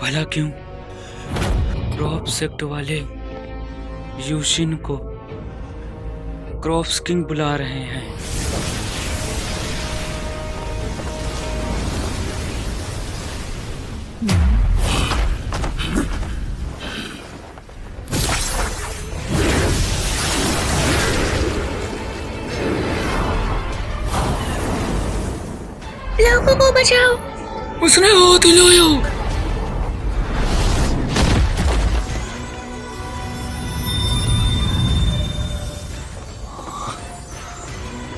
भला क्यों crop sect वाले यूशिन को क्रॉप्स किंग बुला रहे हैं? लोगों को बचाओ। उसने हाथ हिलाया।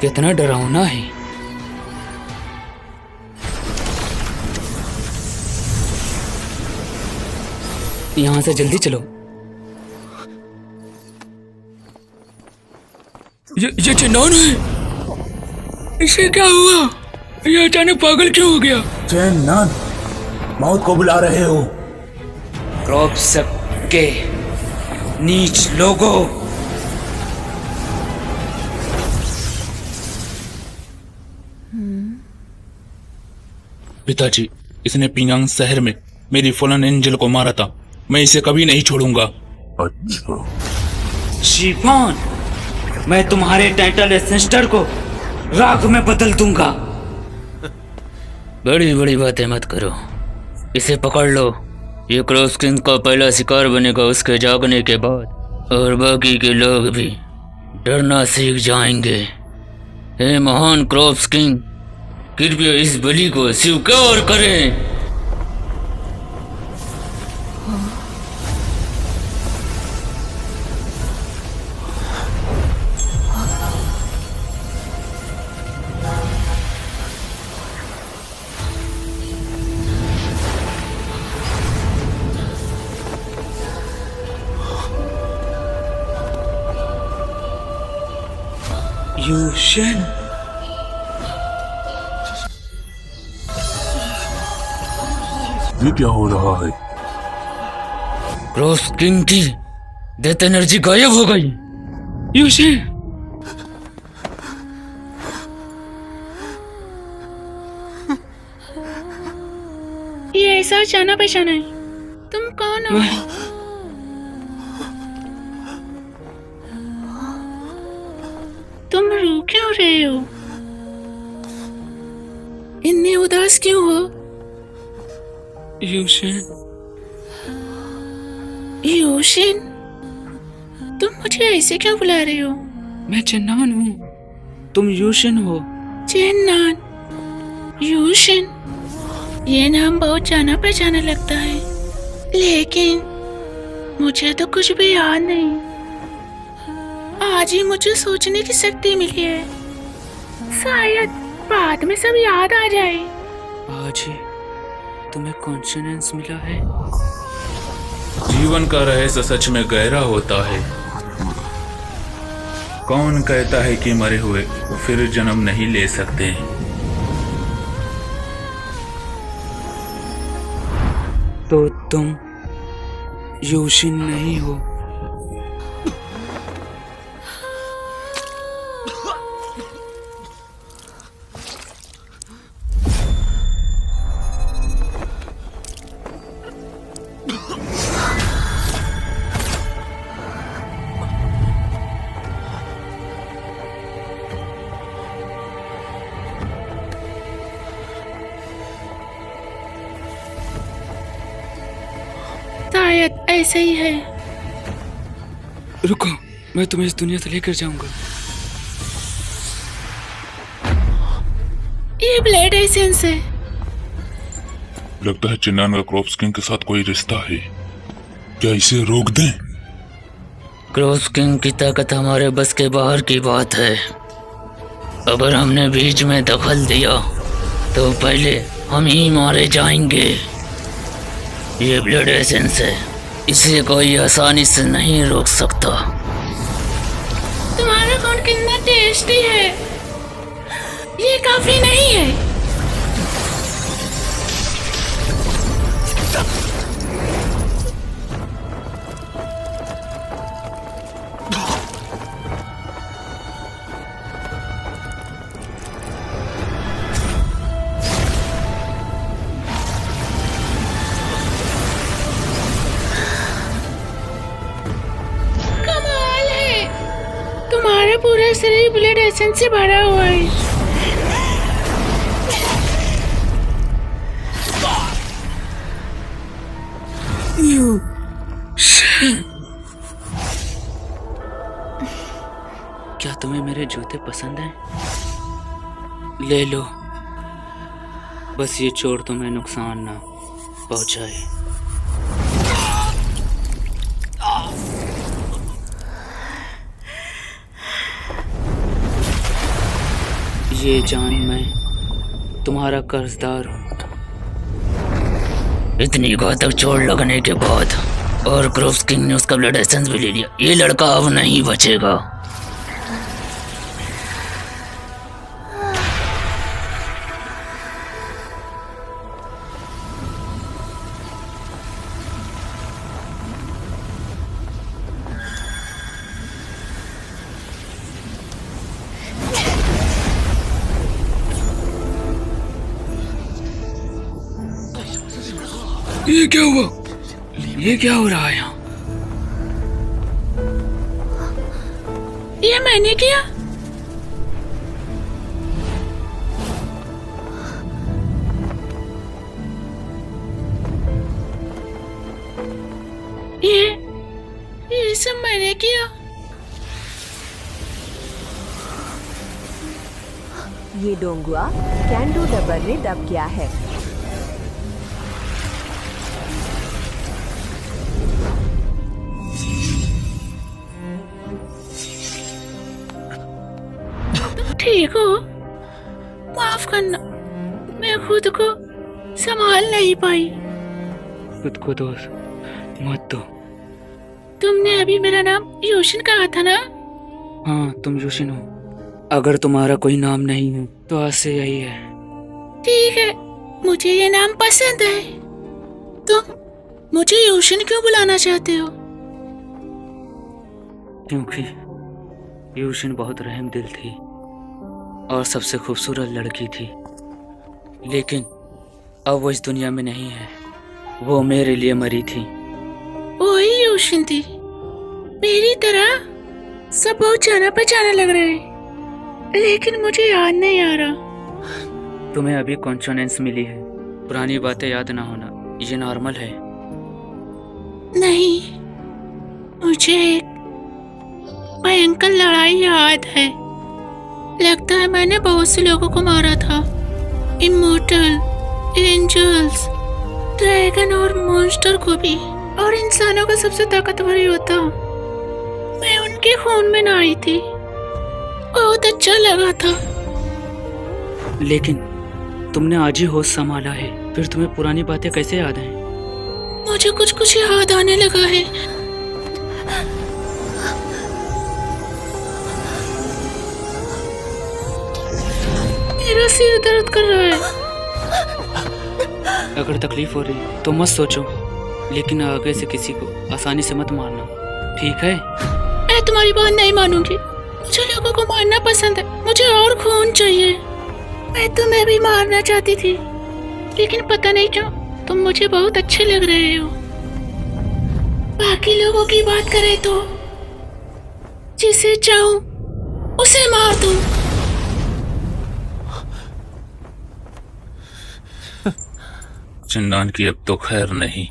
कितना डरावना है। यहां से जल्दी चलो। ये चिन्नौन है। इसे क्या हुआ? ये अचानक पागल क्यों हो गया? चेन्नन, मौत को बुला रहे हो? क्रॉप के नीच लोगों, पिताजी, इसने पिंगांग शहर में मेरी फॉलन एंजल को मारा था। मैं इसे कभी नहीं छोड़ूंगा। अच्छा। शिफॉन, मैं तुम्हारे टाइटल एसेंस्टर को राख में बदल दूंगा। बड़ी बड़ी बातें मत करो। इसे पकड़ लो। ये क्रॉस किंग का पहला शिकार बनेगा उसके जागने के बाद, और बाकी के लोग भी डरना सीख जाएंगे। हे महान क्रॉप्स किंग, कृपया इस बलि को स्वीकार करें। यूशिन, ये क्या हो रहा है? क्रॉस किंग की डेथ एनर्जी गायब हो गई। यूशिन, ये ऐसा जाना पहचाना है। तुम कौन हो? तुम रो क्यों रहे हो? इतने उदास क्यों हो? यूशिन, यूशिन, तुम मुझे ऐसे क्यों बुला रहे हो? मैं चेन्नौन हूँ। तुम यूशिन हो। चेन्नौन, यूशिन, ये नाम बहुत जाना पहचाना लगता है, लेकिन मुझे तो कुछ भी याद नहीं। आज ही मुझे सोचने की शक्ति मिली है। शायद बाद में सब याद आ जाए। आज ही तुम्हें कॉन्शियस मिला है। जीवन का रहस्य सच में गहरा होता है। कौन कहता है कि मरे हुए फिर जन्म नहीं ले सकते? तो तुम यूशिन नहीं हो। शायद ऐसे ही है। रुको, मैं तुम्हें इस दुनिया से लेकर जाऊंगा। ये ब्लेड एसेंस है। लगता है चिन्नान का क्रॉप्स किंग के साथ कोई रिश्ता है। क्या इसे रोक दें? क्रॉस किंग की ताकत हमारे बस के बाहर की बात है। अगर हमने बीच में दखल दिया तो पहले हम ही मारे जाएंगे। ये ब्लड एसेंस है, इसे कोई आसानी से नहीं रोक सकता। तुम्हारा खून कितना टेस्टी है। ये काफी नहीं है। मेरा शरीर ब्लड एसेंस से भरा हुआ है। क्या तुम्हें मेरे जूते पसंद हैं? ले लो, बस ये चोट तुम्हें नुकसान ना पहुंचाए। ये जान मैं तुम्हारा कर्जदार हूँ। इतनी घातक चोट लगने के बाद और क्रोव्स किंग ने उसका ब्लड एसेंस भी ले लिया। ये लड़का अब नहीं बचेगा। ये क्या हुआ? ये क्या हो रहा है यहाँ? ये मैंने किया? ये सब मैंने किया? ये डोंगुआ कैंडू डबर ने दब किया है। ठीक हो? माफ करना, मैं खुद को संभाल नहीं पाई। खुद को दोष मत दो। तुमने अभी मेरा नाम योशिन कहा था ना? हाँ, तुम योशिन हो। अगर तुम्हारा कोई नाम नहीं है तो आज से यही है। ठीक है, मुझे ये नाम पसंद है। तुम मुझे योशिन क्यों बुलाना चाहते हो? क्योंकि योशिन बहुत रहम दिल थी और सबसे खूबसूरत लड़की थी, लेकिन अब वो इस दुनिया में नहीं है। वो मेरे लिए मरी थी। वही योशिन थी, मेरी तरह सब बहुत जाना पहचाना लग रहा है, लेकिन मुझे याद नहीं आ रहा। तुम्हें अभी कॉन्शोनेंस मिली है। पुरानी बातें याद ना होना ये नॉर्मल है। नहीं, मुझे एक भयंकर लड़ाई याद है। लगता है मैंने बहुत से लोगों को मारा था। इमोर्टल, एंजल्स, ड्रैगन और मॉन्स्टर को भी। और इंसानों का सबसे ताकतवर योद्धा मैं उनके खून में नहाई थी। बहुत अच्छा लगा था। लेकिन तुमने आज ही होश संभाला है, फिर तुम्हें पुरानी बातें कैसे याद हैं? मुझे कुछ कुछ याद आने लगा है। मेरा सिर दर्द कर रहा है। अगर तकलीफ हो रही तो मत सोचो, लेकिन आगे से किसी को आसानी से मत मारना, ठीक है? मैं तुम्हारी बात नहीं मानूंगी। मुझे लोगों को मारना पसंद है। मुझे और खून चाहिए। मैं तुम्हें भी मारना चाहती थी, लेकिन पता नहीं क्यों तुम मुझे बहुत अच्छे लग रहे हो। बाकी लोगों की बात करें तो जिसे चाहूं उसे मार दूं। चिन्नान की अब तो खैर नहीं।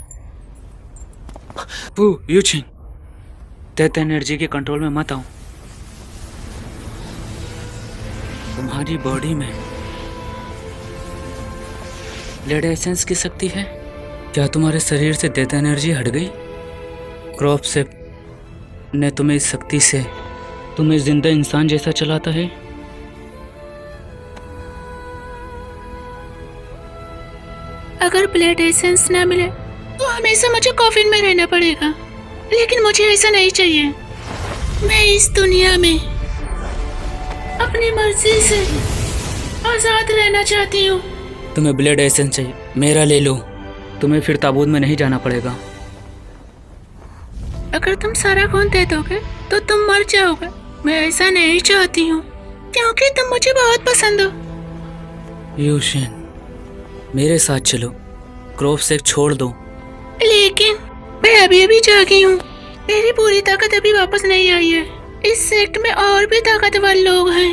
यूचिन, डेथ एनर्जी के कंट्रोल में मत आओ। तुम्हारी बॉडी में ब्लड एसेंस की शक्ति है। क्या तुम्हारे शरीर से डेथ एनर्जी हट गई? क्रॉप से ने तुम्हें इस शक्ति से तुम्हें जिंदा इंसान जैसा चलाता है। अगर ब्लड एसेंस ना मिले तो हमेशा मुझे कॉफिन में रहना पड़ेगा, लेकिन मुझे ऐसा नहीं चाहिए। मैं इस दुनिया में अपनी मर्जी से आजाद रहना चाहती हूँ। तुम्हें ब्लड एसेंस चाहिए, मेरा ले लो। तुम्हें फिर ताबूत में नहीं जाना पड़ेगा। अगर तुम सारा खून दे दोगे तो तुम मर जाओगे। मैं ऐसा नहीं चाहती हूँ, क्योंकि तुम मुझे बहुत पसंद हो। यूशिन, मेरे साथ चलो। क्रॉप से छोड़ दो। लेकिन मैं अभी अभी जागी हूँ। मेरी पूरी ताकत अभी वापस नहीं आई है। इस सेक्ट में और भी ताकतवर लोग हैं,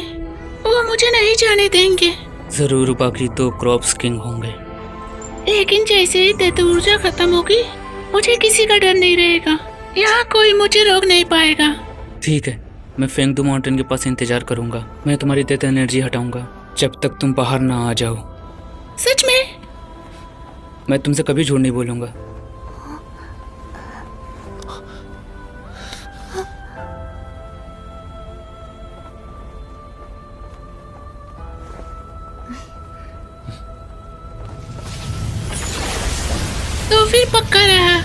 वो मुझे नहीं जाने देंगे। जरूर बाकी तो क्रॉप्स किंग होंगे। लेकिन जैसे ही डेथ ऊर्जा खत्म होगी, मुझे किसी का डर नहीं रहेगा। यहाँ कोई मुझे रोक नहीं पाएगा। ठीक है, मैं फेंगदू माउंटेन के पास इंतजार करूंगा। मैं तुम्हारी डेथ एनर्जी हटाऊंगा जब तक तुम बाहर ना आ जाओ। सच में? मैं तुमसे कभी झूठ नहीं बोलूंगा। तो फिर पक्का रहा।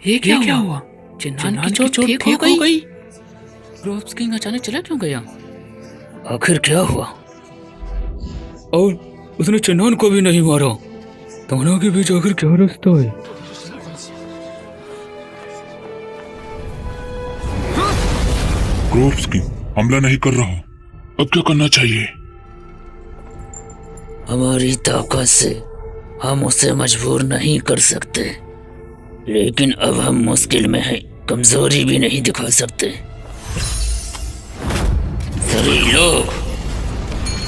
ये क्या हुआ? चिन्हान की चोट ठीक हो गई? क्रॉप्स किंग अचानक चला क्यों गया? आखिर क्या हुआ? और उसने चिन्हान को भी नहीं मारा। दोनों के बीच आखिर क्या रास्ता है? क्रॉप्स किंग हमला नहीं कर रहा। अब क्या करना चाहिए? हमारी ताकत से हम उसे मजबूर नहीं कर सकते, लेकिन अब हम मुश्किल में हैं, कमजोरी भी नहीं दिखा सकते। सभी लोग,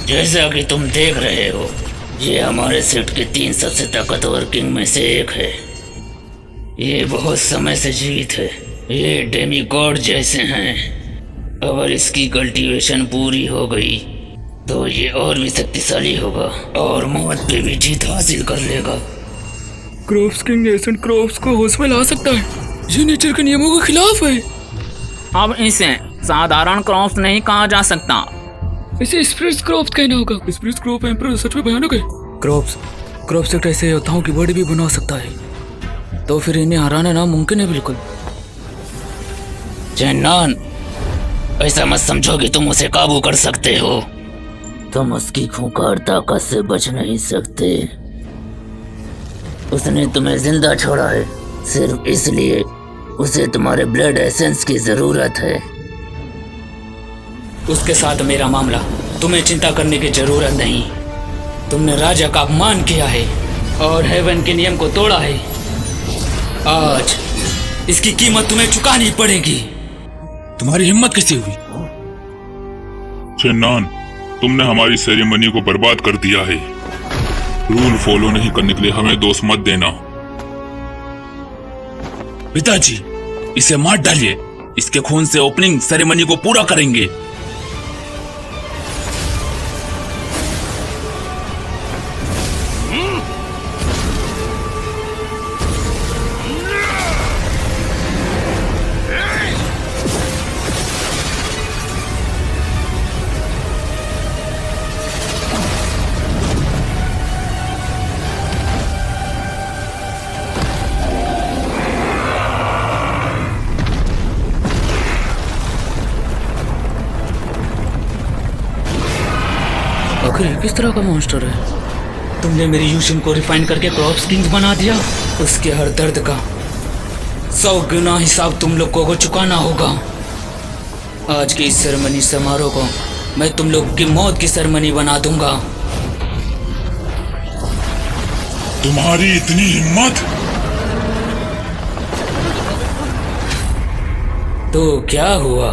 जैसा कि तुम देख रहे हो, ये हमारे सेट के 3 सबसे ताकतवर किंग में से एक है। ये बहुत समय से जीवित है। ये डेमी गॉड जैसे हैं। अगर इसकी कल्टीवेशन पूरी हो गई तो ये और भी शक्तिशाली होगा और मौत पे भी जीत हासिल कर लेगा। क्रॉप्स किंग एसेंट क्रॉप्स को होश में ला सकता है। ये नेचर के नियमों के खिलाफ है। अब इसे साधारण क्रॉप्स नहीं कहा जा सकता, इसे स्प्रिट्स क्रॉप्स कहना होगा। स्प्रिट्स क्रॉप एम्परर सच में भयानक है। क्रॉप्स एक ऐसे योद्धाओं की बॉडी भी बना सकता है, तो फिर इन्हें हराना नामुमकिन है बिल्कुल। चेन्नान, ऐसा मत समझो कि तुम उसे काबू कर सकते हो। तुम उसकी खूंखार ताकत से बच नहीं सकते। उसने तुम्हें जिंदा छोड़ा है सिर्फ इसलिए उसे तुम्हारे ब्लड एसेंस की जरूरत है। उसके साथ मेरा मामला, तुम्हें चिंता करने की जरूरत नहीं। तुमने राजा का अपमान किया है और हेवन के नियम को तोड़ा है। आज इसकी कीमत तुम्हें चुकानी पड़ेगी। तुम्हारी हिम्मत कैसे हुई? चेन्नान, तुमने हमारी सेरेमनी को बर्बाद कर दिया है। रूल फॉलो नहीं करने के लिए हमें दोष मत देना। पिताजी, इसे मार डालिए। इसके खून से ओपनिंग सेरेमनी को पूरा करेंगे। आखिर ये किस तरह का मॉन्स्टर है? तुमने मेरी यूशिन को रिफाइन करके क्रॉप्स किंग बना दिया। उसके हर दर्द का 100 गुना हिसाब तुम लोगों को चुकाना होगा। आज की इस सेरेमनी समारोह को मैं तुम लोग की मौत की सेरेमनी बना दूंगा। तुम्हारी इतनी हिम्मत? तो क्या हुआ?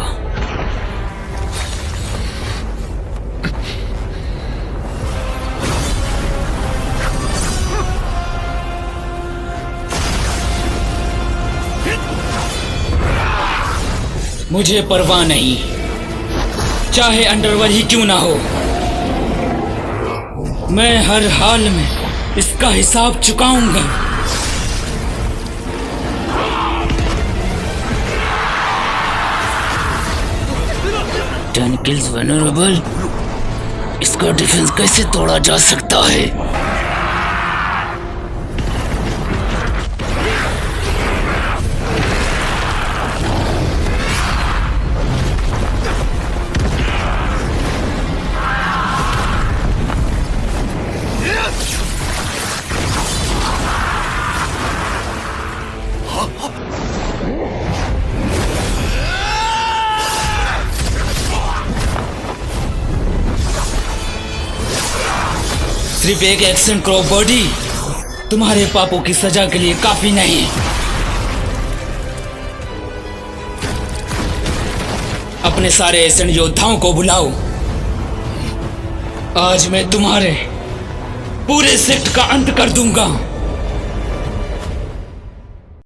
मुझे परवाह नहीं, चाहे अंडरवर्ल्ड ही क्यों ना हो। मैं हर हाल में इसका हिसाब चुकाऊंगा। टेन किल्स वनरेबल, इसका डिफेंस कैसे तोड़ा जा सकता है? सिर्फ एक एक्शन क्रॉप बॉडी तुम्हारे पापों की सजा के लिए काफी नहीं। अपने सारे एसेंट योद्धाओं को बुलाओ। आज मैं तुम्हारे पूरे सेक्ट का अंत कर दूंगा।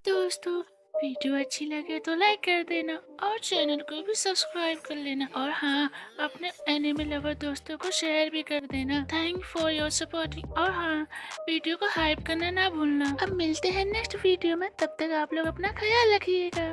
दोस्तों, वीडियो अच्छी लगे तो लाइक कर देना और चैनल को भी सब्सक्राइब कर लेना, और हाँ, अपने एनिमे लवर दोस्तों को शेयर भी कर देना। थैंक फॉर योर सपोर्टिंग, और हाँ, वीडियो को हाइप करना ना भूलना। अब मिलते हैं नेक्स्ट वीडियो में, तब तक आप लोग अपना ख्याल रखिएगा।